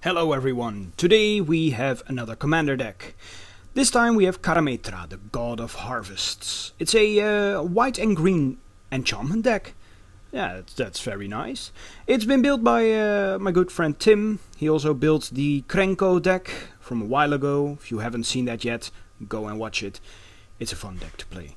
Hello everyone, today we have another commander deck. This time we have Karametra, the god of harvests. It's a white and green enchantment deck. Yeah, that's very nice. It's been built by my good friend Tim. He also built the Krenko deck from a while ago. If you haven't seen that yet, go and watch it. It's a fun deck to play.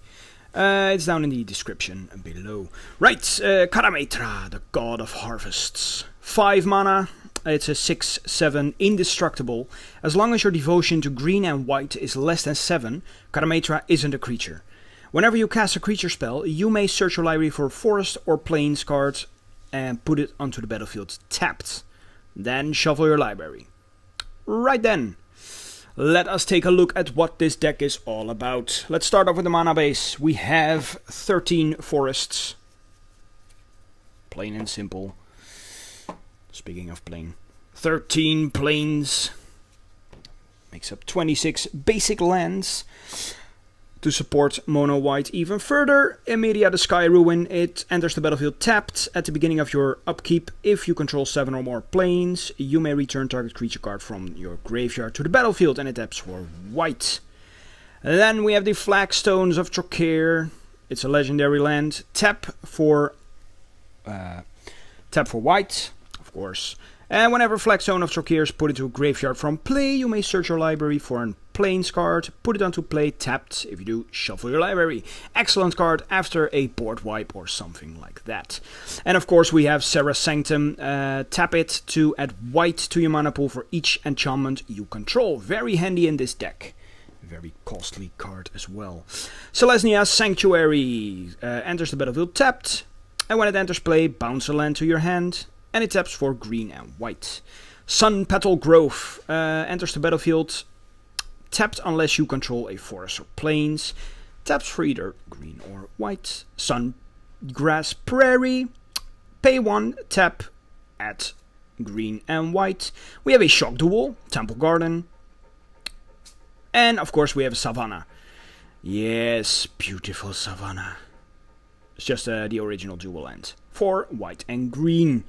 It's down in the description below. Right, Karametra, the god of harvests. 5 mana. It's a 6/7 indestructible. As long as your devotion to green and white is less than 7, Karametra isn't a creature. Whenever you cast a creature spell, you may search your library for forest or plains cards and put it onto the battlefield tapped. Then shuffle your library. Right then, let us take a look at what this deck is all about. Let's start off with the mana base. We have 13 forests. Plain and simple. Speaking of plain, 13 plains makes up 26 basic lands. To support mono white even further, Immediate the Sky Ruin. It enters the battlefield tapped at the beginning of your upkeep. If you control 7 or more plains, you may return target creature card from your graveyard to the battlefield, and it taps for white. And then we have the Flagstones of Trocare. It's a legendary land. Tap for white. Of course. And whenever Flagstone of Trocare is put into a graveyard from play, you may search your library for a plains card, put it onto play tapped. If you do, shuffle your library. Excellent card after a board wipe or something like that. And of course we have Serra's Sanctum. Tap it to add white to your mana pool for each enchantment you control. Very handy in this deck. Very costly card as well. Selesnia's Sanctuary enters the battlefield tapped. And when it enters play, bounce a land to your hand. And it taps for green and white. Sun Petal Grove enters the battlefield tapped unless you control a forest or plains. Taps for either green or white. Sun Grass Prairie. Pay 1, tap at green and white. We have a Shock Duel, Temple Garden. And of course we have a Savannah. Yes, beautiful Savannah. It's just the original dual land. For white and green.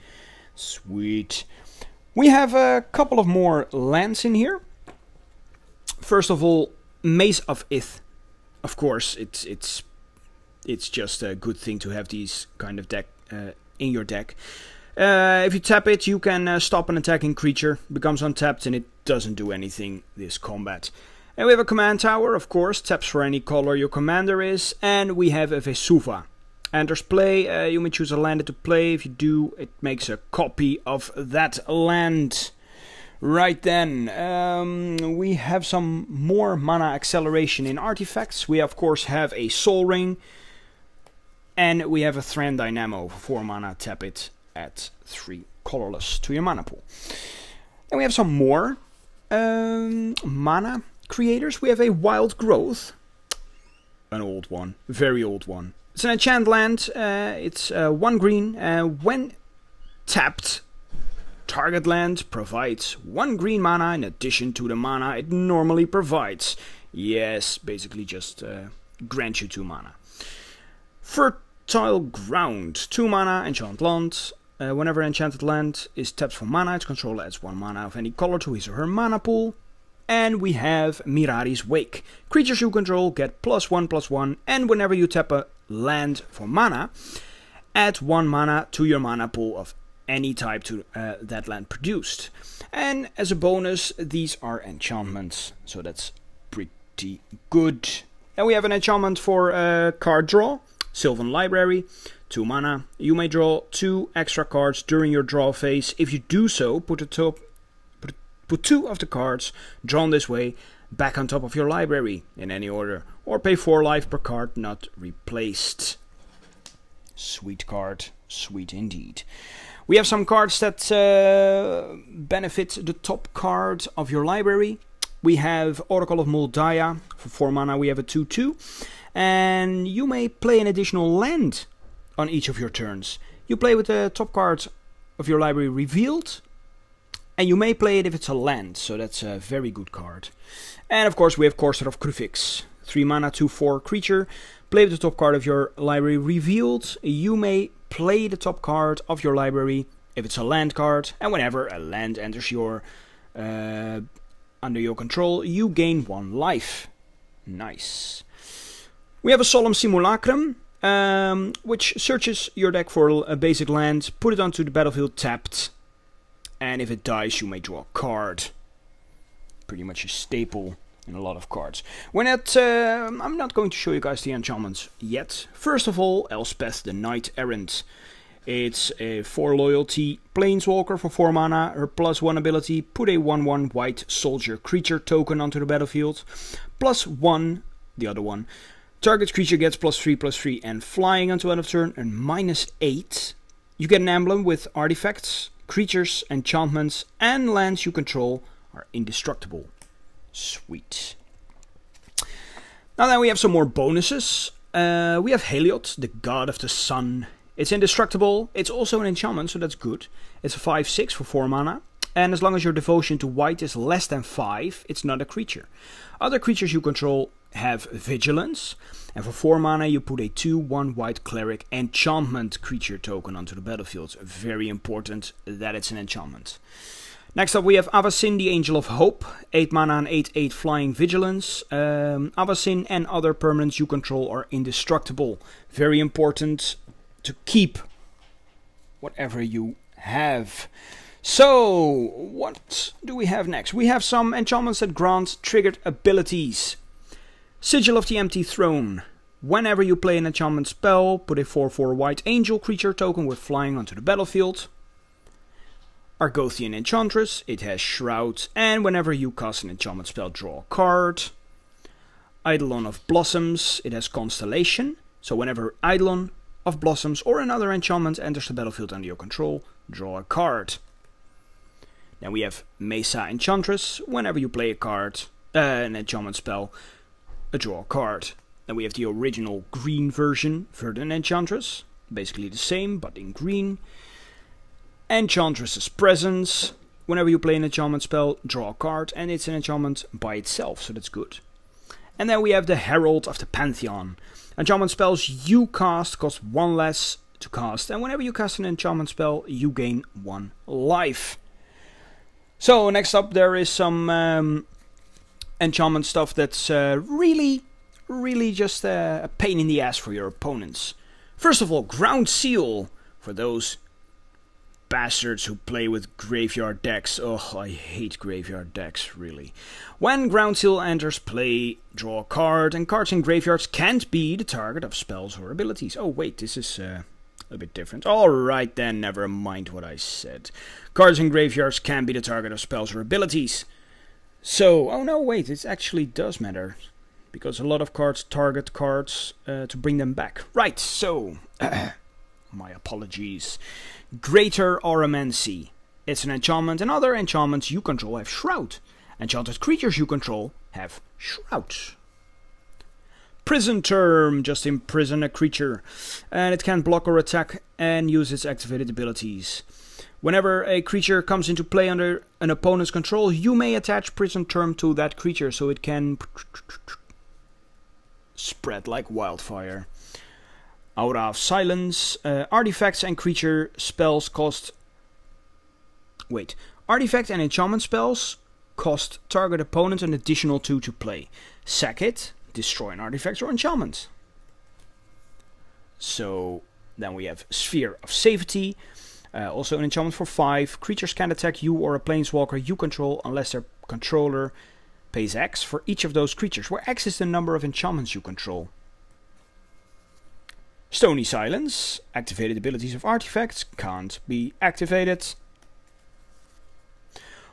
Sweet. We have a couple of more lands in here. First of all, Maze of Ith. Of course, it's just a good thing to have these kind of deck in your deck. If you tap it, you can stop an attacking creature. Becomes untapped and it doesn't do anything this combat. And we have a command tower, of course. Taps for any color your commander is. And we have a Vesuva. Enters play, you may choose a land to play. If you do, it makes a copy of that land. Right then, we have some more mana acceleration in artifacts. We of course have a Soul Ring. And we have a Thran Dynamo for 4 mana. Tap it at 3 colorless to your mana pool. And we have some more mana creators. We have a Wild Growth. An old one, very old one. It's an enchant land, it's 1 green, when tapped, target land provides 1 green mana in addition to the mana it normally provides. Yes, basically just grant you 2 mana. Fertile Ground, 2 mana, enchant land. Whenever enchanted land is tapped for mana, its controller adds 1 mana of any color to his or her mana pool. And we have Mirari's Wake. Creatures you control get +1/+1, and whenever you tap a land for mana, add 1 mana to your mana pool of any type to that land produced. And as a bonus, these are enchantments, so that's pretty good. And we have an enchantment for card draw, Sylvan Library, 2 mana. You may draw 2 extra cards during your draw phase. If you do so, put 2 of the cards drawn this way back on top of your library in any order, or pay 4 life per card not replaced. Sweet card, sweet indeed. We have some cards that benefit the top card of your library. We have Oracle of Moldaya for 4 mana. We have a 2/2, and you may play an additional land on each of your turns. You play with the top card of your library revealed. And you may play it if it's a land, so that's a very good card. And of course we have Courser of Krufix. 3 mana, 2/4 creature. Play with the top card of your library revealed. You may play the top card of your library if it's a land card. And whenever a land enters your under your control, you gain 1 life. Nice. We have a Solemn Simulacrum, which searches your deck for a basic land, put it onto the battlefield tapped, and if it dies you may draw a card. Pretty much a staple in a lot of cards. I'm not going to show you guys the enchantments yet. First of all, Elspeth the Knight Errant. It's a 4 loyalty planeswalker for 4 mana, her +1 ability, put a 1/1 white soldier creature token onto the battlefield, +1, the other one. Target creature gets +3/+3 and flying until end of turn, and -8. You get an emblem with artifacts, creatures, enchantments, and lands you control are indestructible. Sweet. Now then we have some more bonuses. We have Heliod, the god of the sun. It's indestructible. It's also an enchantment, so that's good. It's a 5/6 for 4 mana. And as long as your devotion to white is less than 5, it's not a creature. Other creatures you control have vigilance. And for 4 mana you put a 2/1 white cleric enchantment creature token onto the battlefield. Very important that it's an enchantment. Next up we have Avacyn, the Angel of Hope. 8 mana and 8/8 flying vigilance. Avacyn and other permanents you control are indestructible. Very important to keep whatever you have. So, what do we have next? We have some enchantments that grant triggered abilities. Sigil of the Empty Throne. Whenever you play an enchantment spell, put a 4/4 white angel creature token with flying onto the battlefield. Argothian Enchantress. It has Shroud, and whenever you cast an enchantment spell, draw a card. Eidolon of Blossoms. It has Constellation. So whenever Eidolon of Blossoms or another enchantment enters the battlefield under your control, draw a card. Then we have Mesa Enchantress. Whenever you play a card, an enchantment spell, draw a card. Then we have the original green version, Verdant Enchantress. Basically the same, but in green. Enchantress's Presence. Whenever you play an enchantment spell, draw a card, and it's an enchantment by itself, so that's good. And then we have the Herald of the Pantheon. Enchantment spells you cast cost 1 less to cast, and whenever you cast an enchantment spell, you gain 1 life. So next up there is some enchantment stuff that's really just a pain in the ass for your opponents. First of all, Ground Seal. For those bastards who play with graveyard decks. Oh, I hate graveyard decks, really. When Ground Seal enters play, draw a card, and cards in graveyards can't be the target of spells or abilities. Oh wait, this is a bit different. Alright then, never mind what I said. Cards in graveyards can be the target of spells or abilities. So, oh no, wait, it actually does matter. Because a lot of cards target cards to bring them back. Right, so, my apologies. Greater Auramancy. It's an enchantment, and other enchantments you control have Shroud. Enchanted creatures you control have Shroud. Prison Term. Just imprison a creature. And it can block or attack and use its activated abilities. Whenever a creature comes into play under an opponent's control, you may attach Prison Term to that creature so it can spread like wildfire. Aura of Silence. Artifacts and creature spells cost... Wait. Artifact and enchantment spells cost target opponent an additional 2 to play. Sack it. Destroy an artifact or enchantment. So then we have Sphere of Safety. Also an enchantment for 5. Creatures can attack you or a planeswalker you control unless their controller pays X for each of those creatures, where X is the number of enchantments you control. Stony Silence. Activated abilities of artifacts can't be activated.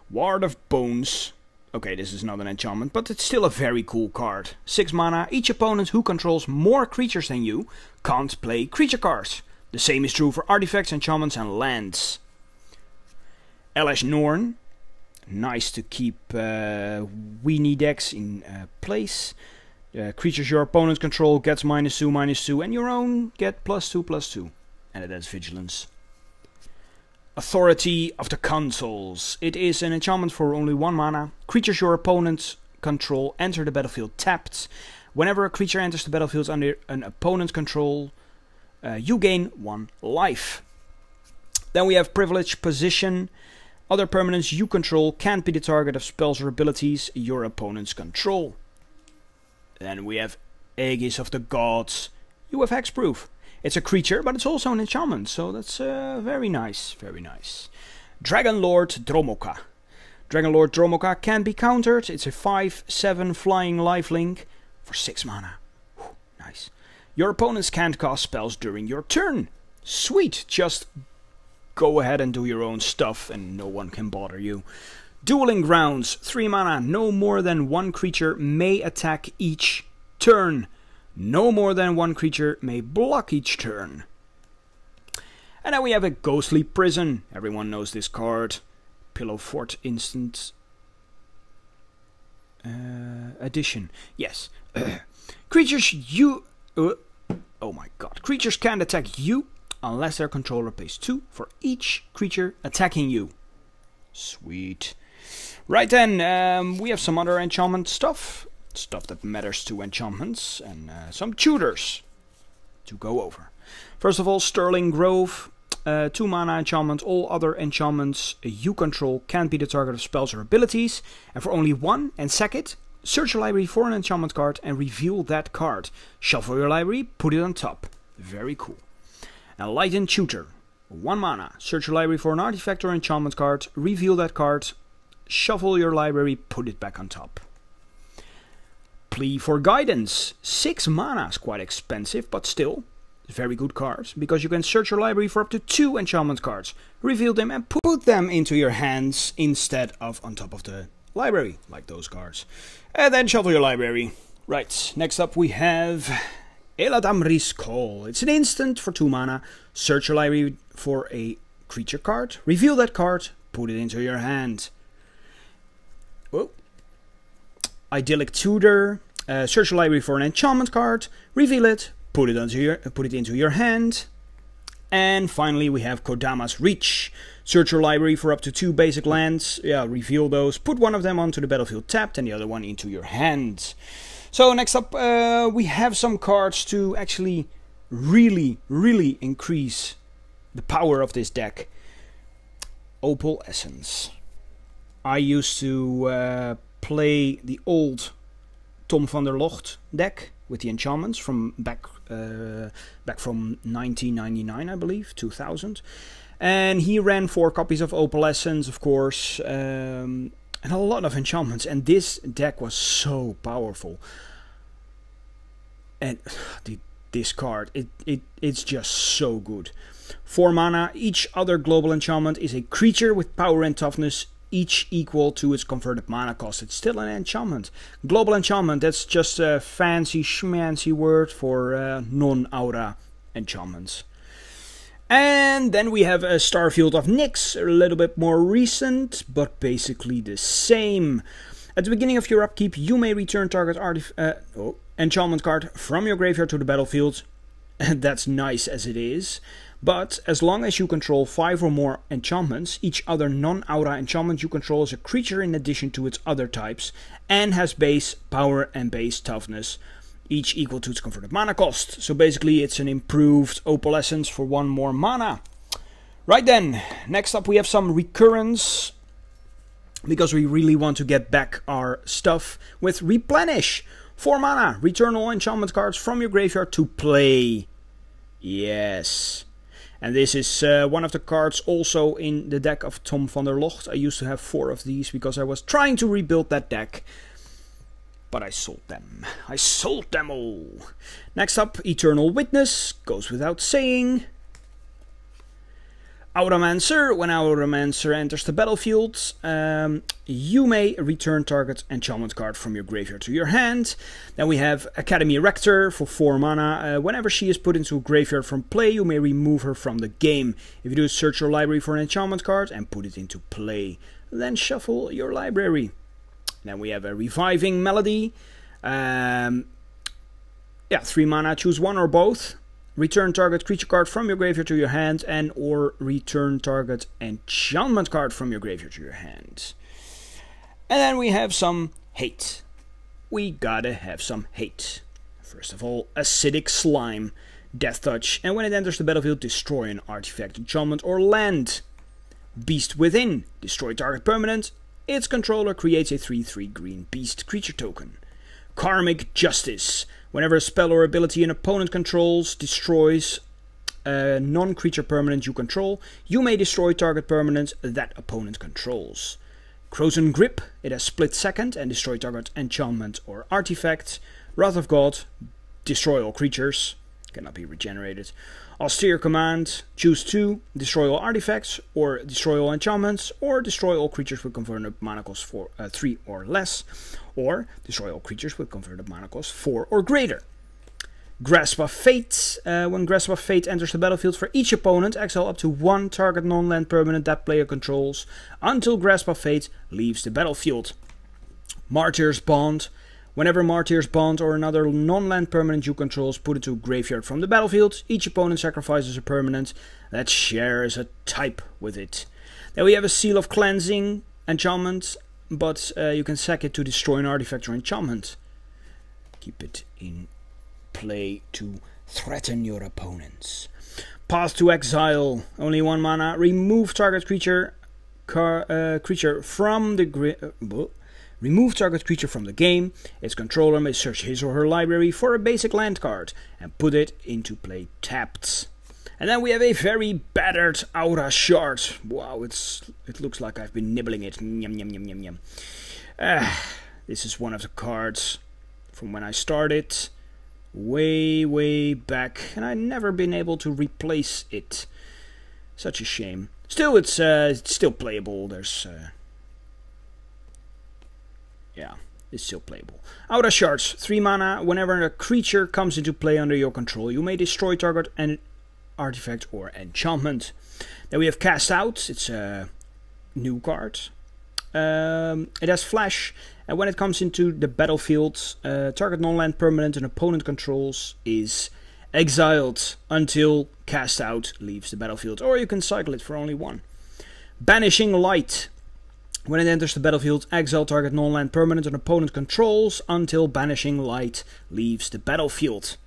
Ward of Bones. Okay, this is not an enchantment, but it's still a very cool card. 6 mana. Each opponent who controls more creatures than you can't play creature cards. The same is true for artifacts, enchantments and lands. Elesh Norn. Nice to keep weenie decks in place. Creatures your opponents control gets -2/-2, and your own get +2/+2. And it has vigilance. Authority of the Consuls. It is an enchantment for only 1 mana. Creatures your opponents control enter the battlefield tapped. Whenever a creature enters the battlefield under an opponent's control, you gain 1 life. Then we have Privileged Position. Other permanents you control can't be the target of spells or abilities your opponents control. Then we have Aegis of the Gods. You have hexproof. It's a creature, but it's also an enchantment, so that's very nice, very nice. Dragon Lord Dromoka. Dragon Lord Dromoka can be countered. It's a 5/7 flying lifelink for 6 mana. Whew, nice. Your opponents can't cast spells during your turn. Sweet, just go ahead and do your own stuff and no one can bother you. Dueling Grounds, 3 mana, no more than 1 creature may attack each turn. No more than 1 creature may block each turn. And then we have a Ghostly Prison. Everyone knows this card. Pillow Fort instant addition. Yes. Creatures you... oh my god. Creatures can't attack you unless their controller pays 2 for each creature attacking you. Sweet. Right then, we have some other enchantment stuff. Stuff that matters to enchantments. And some tutors to go over. First of all, Sterling Grove. 2 mana enchantment. All other enchantments you control can't be the target of spells or abilities. And for only 1, and sack it. Search your library for an enchantment card and reveal that card. Shuffle your library, put it on top. Very cool. Enlightened Tutor. 1 mana. Search your library for an artifact or enchantment card. Reveal that card. Shuffle your library, put it back on top. Plea for Guidance. 6 mana is quite expensive, but still very good card. Because you can search your library for up to 2 enchantment cards. Reveal them and put them into your hands instead of on top of the library, like those cards. And then shuffle your library. Right, next up we have Eladamri's Call. It's an instant for 2 mana. Search your library for a creature card. Reveal that card. Put it into your hand. Whoa. Idyllic Tutor. Search your library for an enchantment card. Reveal it. Put it into your hand. And finally we have Kodama's Reach. Search your library for up to 2 basic lands. Yeah, reveal those. Put one of them onto the battlefield tapped and the other one into your hand. So next up we have some cards to actually really increase the power of this deck. Opal Essence. I used to play the old Tom van der Locht deck with the enchantments from back from 1999, I believe, 2000. And he ran 4 copies of Opal Essence, of course, and a lot of enchantments. And this deck was so powerful. And this card, it's just so good. 4 mana, each other global enchantment is a creature with power and toughness, each equal to its converted mana cost. It's still an enchantment. Global enchantment, that's just a fancy schmancy word for non-aura enchantments. And then we have a Starfield of Nyx, a little bit more recent, but basically the same. At the beginning of your upkeep, you may return target enchantment card from your graveyard to the battlefield. And that's nice as it is. But as long as you control 5 or more enchantments, each other non-aura enchantment you control is a creature in addition to its other types, and has base power and base toughness, each equal to its converted mana cost. So basically it's an improved Opal Essence for 1 more mana. Right then, next up we have some recurrence, because we really want to get back our stuff with Replenish. 4 mana, return all enchantment cards from your graveyard to play. Yes. And this is one of the cards also in the deck of Tom van der Locht. I used to have 4 of these because I was trying to rebuild that deck. But I sold them. I sold them all. Next up, Eternal Witness. Goes without saying. Auramancer. When Auramancer enters the battlefield, you may return target enchantment card from your graveyard to your hand. Then we have Academy Rector for 4 mana. Whenever she is put into a graveyard from play, you may remove her from the game. If you do, search your library for an enchantment card and put it into play. Then shuffle your library. Then we have a Reviving Melody. 3 mana, choose one or both. Return target creature card from your graveyard to your hand, and or return target enchantment card from your graveyard to your hand. And then we have some hate. We gotta have some hate. First of all, Acidic Slime. Death Touch. And when it enters the battlefield, destroy an artifact, enchantment or land. Beast Within. Destroy target permanent. Its controller creates a 3/3 green beast creature token. Karmic Justice. Whenever a spell or ability an opponent controls destroys a non-creature permanent you control, you may destroy target permanent that opponent controls. Crozen Grip. It has split second and destroy target enchantment or artifact. Wrath of God. Destroy all creatures. Cannot be regenerated. Austere Command. Choose 2. Destroy all artifacts or destroy all enchantments or destroy all creatures with converted mana cost 3 or less, or destroy all creatures with converted mana cost 4 or greater. Grasp of Fate. When Grasp of Fate enters the battlefield for each opponent, exile up to 1 target non-land permanent that player controls until Grasp of Fate leaves the battlefield. Martyr's Bond. Whenever Martyr's Bond or another non-land permanent you controls put into a graveyard from the battlefield, each opponent sacrifices a permanent that shares a type with it. Then we have a Seal of Cleansing enchantment, but you can sack it to destroy an artifact or enchantment. Keep it in play to threaten your opponents. Path to Exile. Only 1 mana. Remove target creature from the Remove target creature from the game. Its controller may search his or her library for a basic land card and put it into play tapped. And then we have a very battered Aura Shard. Wow, it looks like I've been nibbling it. Yum, yum, yum, yum, yum. This is one of the cards from when I started way back, and I've never been able to replace it. Such a shame. Still, it's still playable. There's yeah, it's still playable. Aura Shards, 3 mana. Whenever a creature comes into play under your control, you may destroy target an artifact or enchantment. Then we have Cast Out. It's a new card. It has Flash, and when it comes into the battlefield, target non-land permanent an opponent controls is exiled until Cast Out leaves the battlefield, or you can cycle it for only 1. Banishing Light. When it enters the battlefield, exile target non-land permanent an opponent controls until Banishing Light leaves the battlefield.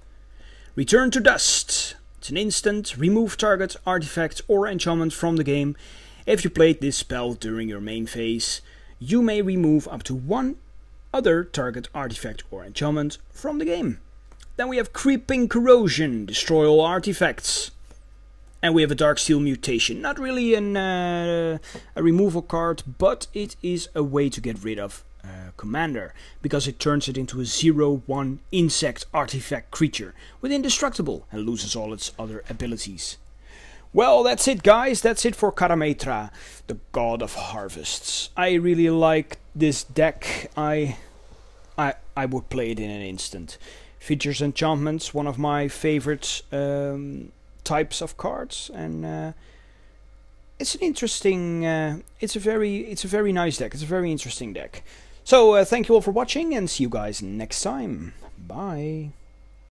Return to Dust. It's an instant. Remove target artifact or enchantment from the game. If you played this spell during your main phase, you may remove up to 1 other target artifact or enchantment from the game. Then we have Creeping Corrosion. Destroy all artifacts. And we have a Darksteel Mutation. Not really a removal card, but it is a way to get rid of Commander, because it turns it into a 0/1 insect artifact creature with indestructible and loses all its other abilities. Well, that's it, guys. That's it for Karametra, the God of Harvests. I really like this deck. I would play it in an instant. Features enchantments, one of my favorite types of cards, and it's an interesting. It's a very nice deck. It's a very interesting deck. So thank you all for watching, and see you guys next time. Bye.